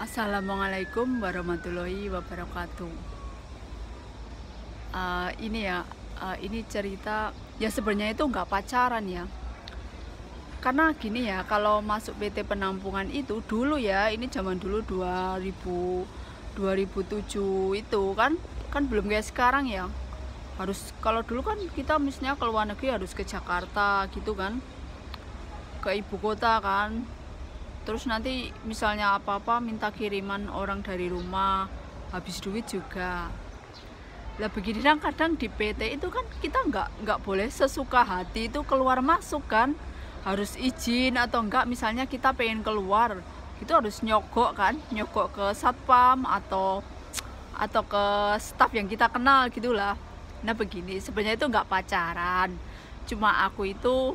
Assalamualaikum warahmatullahi wabarakatuh. Ini cerita ya sebenarnya itu nggak pacaran ya. Karena gini ya, kalau masuk PT penampungan itu dulu ya, ini zaman dulu 2007 itu kan belum kayak sekarang ya. Kalau dulu kan kita misalnya ke luar negeri harus ke Jakarta gitu kan, ke ibu kota kan. Terus nanti misalnya apa-apa minta kiriman orang dari rumah, habis duit juga. Lah begini kan kadang di PT itu kan kita nggak boleh sesuka hati itu keluar masuk kan, harus izin atau enggak. Misalnya kita pengen keluar itu harus nyogok kan, nyogok ke satpam atau ke staf yang kita kenal gitulah. Nah begini sebenarnya itu nggak pacaran, cuma aku itu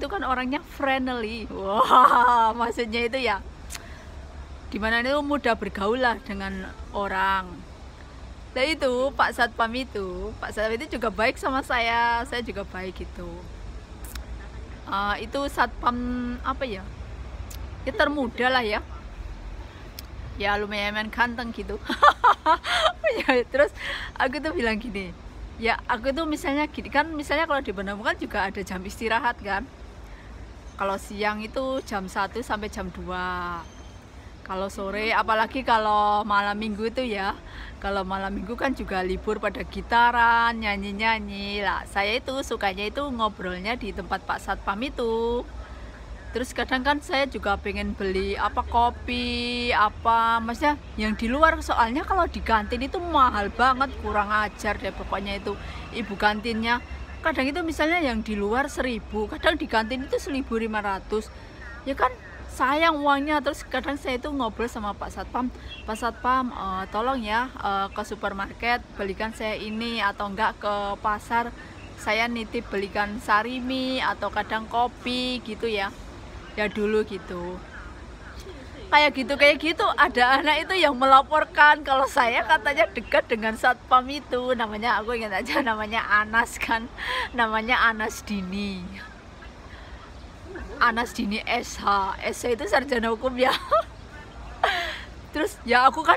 kan orangnya friendly. Wah, maksudnya itu ya dimana itu mudah bergaul lah dengan orang. Nah itu Pak Satpam itu juga baik sama saya juga baik gitu. Itu satpam apa ya, ya termuda lah ya lumayan ganteng gitu. Ya, terus aku tuh bilang gini, ya aku tuh misalnya gini kan, misalnya kalau di penampungan juga ada jam istirahat kan. Kalau siang itu jam 1 sampai jam 2. Kalau sore, apalagi kalau malam minggu itu ya, kalau malam minggu kan juga libur pada gitaran, nyanyi-nyanyi lah. Saya itu sukanya itu ngobrolnya di tempat Pak Satpam itu. Terus kadang kan saya juga pengen beli kopi, maksudnya yang di luar, soalnya kalau di kantin itu mahal banget, kurang ajar deh pokoknya itu ibu kantinnya. Kadang itu misalnya yang di luar 1.000, kadang di kantin itu 1.500, ya kan sayang uangnya. Terus kadang saya itu ngobrol sama Pak Satpam, tolong ya ke supermarket belikan saya ini, atau enggak ke pasar saya nitip belikan sarimi atau kadang kopi gitu ya dulu gitu. Kayak gitu ada anak itu yang melaporkan kalau saya katanya dekat dengan satpam itu. Namanya, aku ingat aja namanya Anas kan, namanya Anas Dini SH itu sarjana hukum ya. Terus ya aku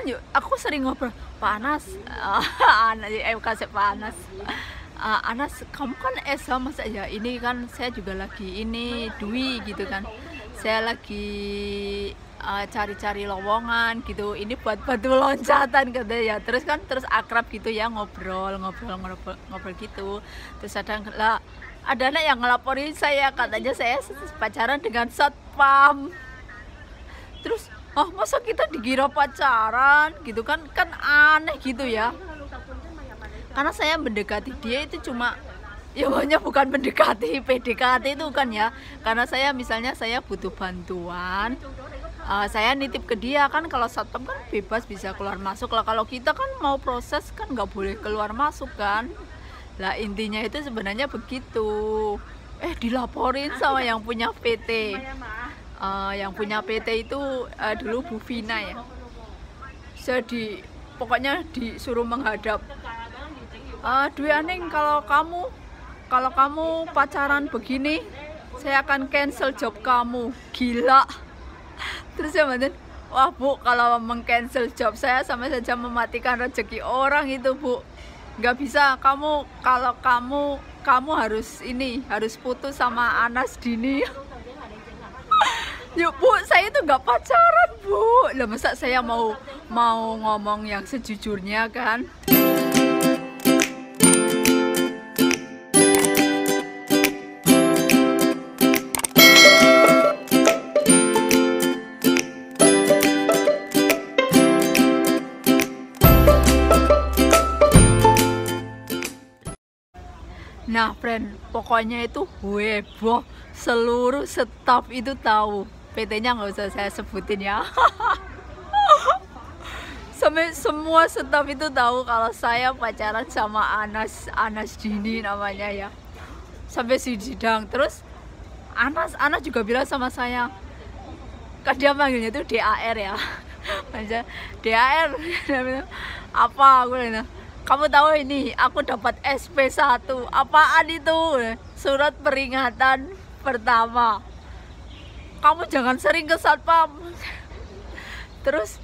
sering ngobrol, Pak Anas, kasih Pak Anas, Anas kamu kan SH masa ya, ini kan saya juga lagi ini Dwi gitu kan, saya lagi cari-cari lowongan gitu, ini buat batu loncatan katanya ya. Terus akrab gitu ya, ngobrol gitu. Terus ada anak yang ngelaporin saya, katanya saya pacaran dengan satpam. Terus masa kita dikira pacaran gitu kan aneh gitu ya. Karena saya mendekati dia itu cuma ya pokoknya bukan mendekati, PDKT itu kan ya. Karena misalnya saya butuh bantuan, saya nitip ke dia kan. Kalau satpam kan bebas bisa keluar masuk lah, kalau kita kan mau proses kan nggak boleh keluar masuk kan. Lah intinya itu sebenarnya begitu. Dilaporin sama yang punya PT. Yang punya PT itu dulu Bu Vina ya. Saya pokoknya disuruh menghadap. Dwi Aning, kalau kamu pacaran begini, saya akan cancel job kamu. Gila. Terus saya bilang, wah Bu, kalau meng-cancel job saya sama saja mematikan rezeki orang itu Bu. Nggak bisa, kalau kamu harus putus sama Anas Dini. Yuk Bu, saya itu nggak pacaran Bu. Lah masa saya mau ngomong yang sejujurnya kan. Nah friend, pokoknya itu heboh, seluruh staf itu tahu. PT-nya nggak usah saya sebutin ya. Sampai semua staf itu tahu kalau saya pacaran sama Anas Dini namanya ya. Sampai sidang. Terus Anas juga bilang sama saya, kan dia manggilnya itu DAR ya. DAR apa, aku bilang, kamu tahu ini aku dapat SP1. Apaan itu? Surat peringatan pertama. Kamu jangan sering ke satpam. Terus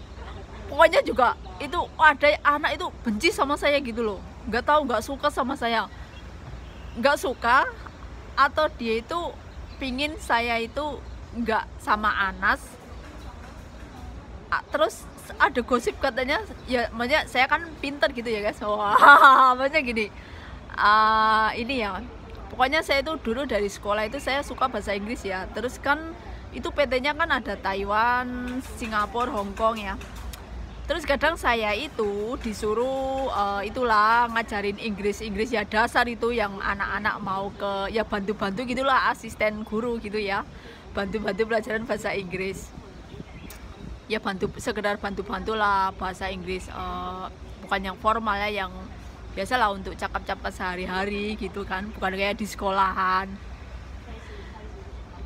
pokoknya juga itu ada anak itu benci sama saya gitu loh, nggak tahu, nggak suka sama saya, nggak suka, atau dia itu pingin saya itu nggak sama Anas. Terus ada gosip katanya ya, maksudnya saya kan pinter gitu ya guys. Wah, maksudnya gini, ini ya, pokoknya saya itu dulu dari sekolah itu saya suka bahasa Inggris ya. Terus kan itu PT-nya kan ada Taiwan, Singapura, Hong Kong ya. Terus kadang saya itu disuruh itulah ngajarin Inggris ya, dasar itu yang anak-anak mau ke ya, bantu-bantu gitulah, asisten guru gitu ya, bantu-bantu pelajaran bahasa Inggris ya, sekedar bantu-bantu lah bahasa Inggris, bukan yang formal ya, yang biasalah untuk cakap-cakap sehari-hari gitu kan, bukan kayak di sekolahan.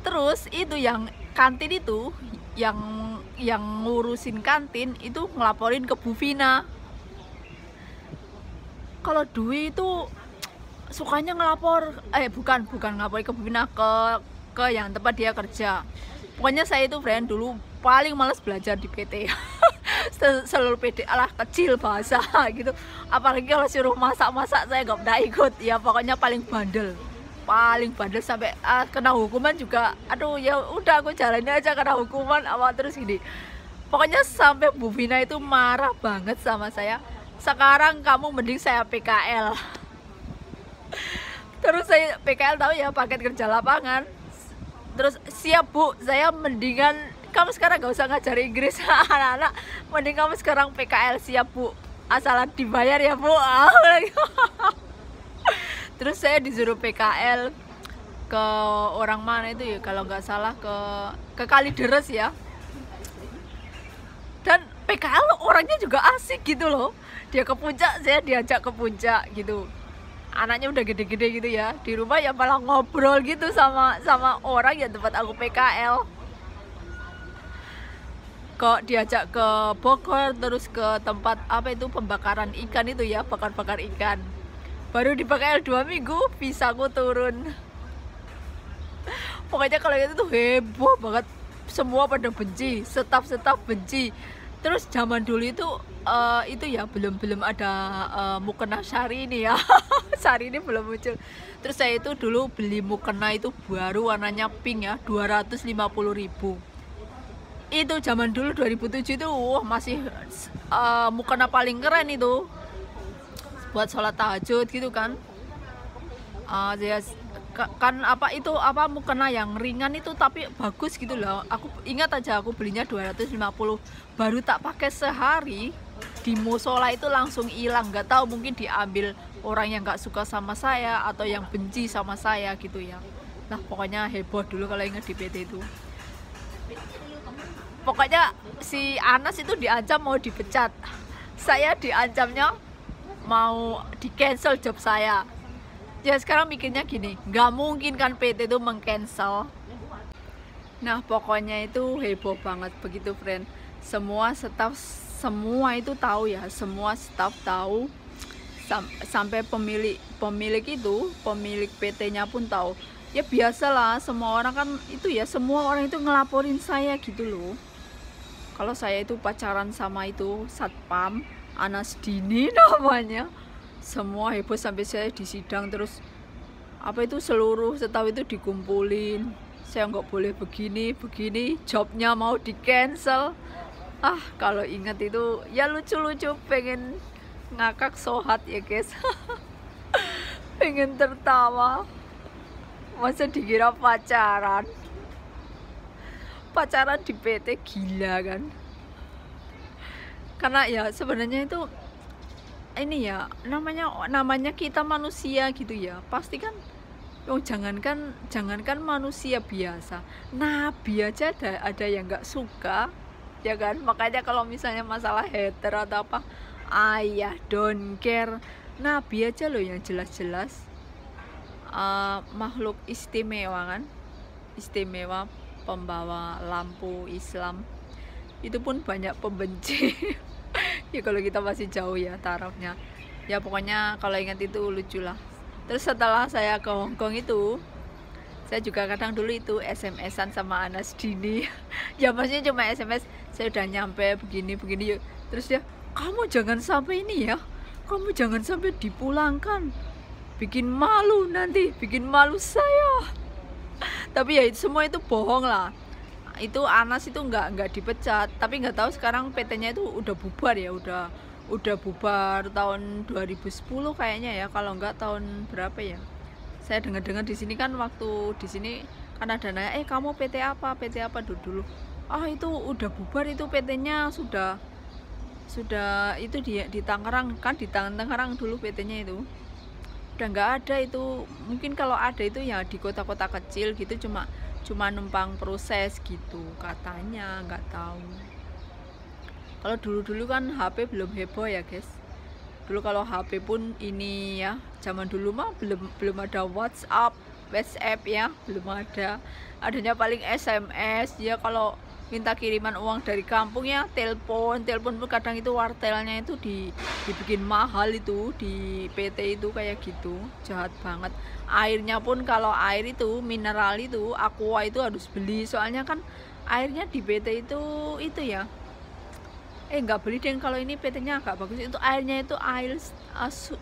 Terus itu yang kantin itu, yang ngurusin kantin itu ngelaporin ke Bu Vina. Kalau Dwi itu sukanya ngelapor, bukan ngelaporin ke Bu Vina, ke yang tempat dia kerja. Pokoknya saya itu friend dulu paling males belajar di PT. Seluruh PT alah kecil bahasa gitu, apalagi kalau suruh masak-masak saya nggak pernah ikut ya. Pokoknya paling bandel sampai kena hukuman juga. Aduh ya udah, aku jalanin aja kena hukuman apa terus gini. Pokoknya sampai Bu Vina itu marah banget sama saya. Sekarang kamu mending saya PKL. Terus saya PKL, tahu ya, paket kerja lapangan. Terus siap Bu, saya mendingan kamu sekarang gak usah ngajar Inggris anak-anak, mending kamu sekarang PKL. Siap Bu, asalan dibayar ya Bu. Terus saya disuruh PKL ke orang mana itu ya, kalau nggak salah ke Kalideres ya. Dan PKL orangnya juga asik gitu loh, dia ke puncak, saya diajak ke puncak gitu. Anaknya udah gede-gede gitu ya, di rumah ya malah ngobrol gitu sama orang ya tempat aku PKL. Kok diajak ke Bogor, terus ke tempat apa itu pembakaran ikan itu ya, bakar-bakar ikan. Baru di PKL 2 minggu visaku turun. Pokoknya kalau itu tuh heboh banget, semua pada benci, staf benci. Terus zaman dulu itu ya belum ada mukena Syahrini ya. Syahrini belum muncul. Terus saya itu dulu beli mukena itu baru warnanya pink ya, 250.000. Itu zaman dulu 2007 itu masih mukena paling keren itu buat sholat tahajud gitu kan. Kan apa mukena yang ringan itu tapi bagus gitu loh. Aku ingat aja aku belinya 250, baru tak pakai sehari di musola itu langsung hilang. Nggak tahu, mungkin diambil orang yang nggak suka sama saya atau yang benci sama saya gitu ya. Nah pokoknya heboh dulu kalau ingat di PT itu. Pokoknya si Anas itu diancam mau dipecat, saya diancamnya mau di cancel job saya. Ya sekarang mikirnya gini, nggak mungkin kan PT itu meng-cancel. Nah pokoknya itu heboh banget begitu friend. Semua staff semua itu tahu ya, semua staff tahu, sampai pemilik PT-nya pun tahu. Ya biasalah, semua orang kan itu ya, semua orang itu ngelaporin saya gitu loh. Kalau saya itu pacaran sama itu satpam Anas Dini namanya. Semua heboh sampai saya di sidang, terus apa itu seluruh staff itu dikumpulin. Saya nggak boleh begini, jobnya mau di cancel. Kalau ingat itu ya lucu-lucu, pengen ngakak sohat ya guys. Pengen tertawa, masa dikira pacaran di PT, gila kan. Karena ya sebenarnya itu ini ya, namanya kita manusia gitu ya, pasti kan jangankan manusia biasa, nabi aja ada yang nggak suka ya kan. Makanya kalau misalnya masalah hater atau apa, ayah don't care. Nabi aja loh yang jelas-jelas makhluk istimewa kan, istimewa, pembawa lampu Islam, itu pun banyak pembenci. Ya kalau kita masih jauh ya tarafnya. Ya pokoknya kalau ingat itu lucu lah. Terus setelah saya ke Hong Kong itu, Saya juga kadang dulu itu SMS-an sama Anas Dini. Ya maksudnya cuma SMS, saya udah nyampe begini yuk. Terus dia, kamu jangan sampai ini ya, kamu jangan sampai dipulangkan, bikin malu nanti, bikin malu saya. Tapi ya semua itu bohong lah. Itu Anas itu nggak dipecat, tapi nggak tahu sekarang PT-nya itu udah bubar ya, udah bubar tahun 2010 kayaknya ya, kalau nggak tahun berapa ya. Saya dengar-dengar di sini kan, waktu di sini kan ada nanya, kamu PT apa dulu. Itu udah bubar, itu PT-nya sudah itu di Tangerang kan, di Tangerang dulu PT-nya itu udah nggak ada. Itu mungkin kalau ada itu ya di kota-kota kecil gitu, cuma numpang proses gitu katanya, nggak tahu. Kalau dulu kan HP belum heboh ya guys. Dulu kalau HP pun ini ya, zaman dulu mah belum ada WhatsApp ya, belum ada. Adanya paling SMS ya. Kalau minta kiriman uang dari kampung ya telepon pun kadang itu wartelnya itu dibikin mahal itu di PT itu, kayak gitu. Jahat banget. Airnya pun kalau air itu mineral itu Aqua itu harus beli, soalnya kan airnya di PT itu ya nggak beli deh. Kalau ini PT-nya agak bagus, itu airnya itu air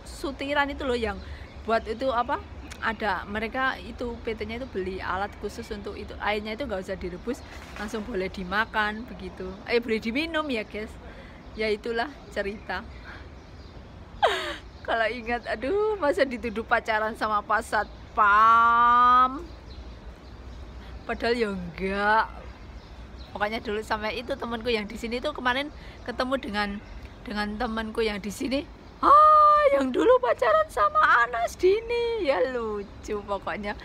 sutiran itu loh, yang buat itu apa, ada mereka itu PT-nya itu beli alat khusus untuk itu. Airnya itu nggak usah direbus, langsung boleh dimakan begitu, boleh diminum ya guys. Ya itulah cerita. Kalau ingat, aduh, masa dituduh pacaran sama Pak Satpam, padahal ya enggak. Pokoknya dulu sampai itu temanku yang di sini tuh kemarin ketemu dengan temanku yang di sini, yang dulu pacaran sama Anas Dini. Ya lucu pokoknya.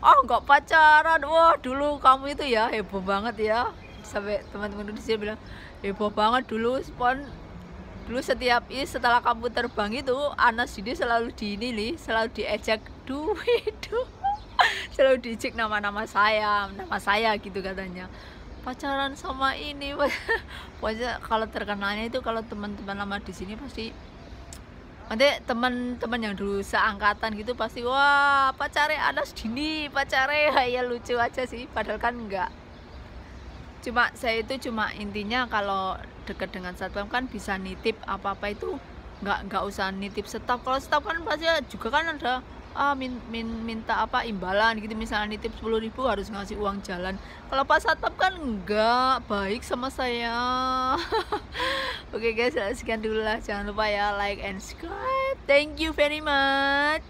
Nggak pacaran, wah dulu kamu itu ya heboh banget ya. Sampai teman-teman di sini bilang heboh banget dulu setelah kamu terbang itu Anas Dini selalu selalu diejek duit selalu diejek nama saya gitu katanya, pacaran sama ini. Pokoknya kalau terkenalnya itu, kalau teman-teman lama di sini pasti nanti teman-teman yang dulu seangkatan gitu pasti, wah pacare Anas Dini, pacare. Ya lucu aja sih, padahal kan enggak. Saya itu intinya kalau dekat dengan satpam kan bisa nitip apa-apa itu, nggak usah nitip staf. Kalau staf kan pasti juga kan ada minta apa imbalan gitu, misalnya nitip 10.000 harus ngasih uang jalan. Kalau pas satpam kan enggak baik sama saya. Oke guys, sekian dulu lah, jangan lupa ya like and subscribe. Thank you very much.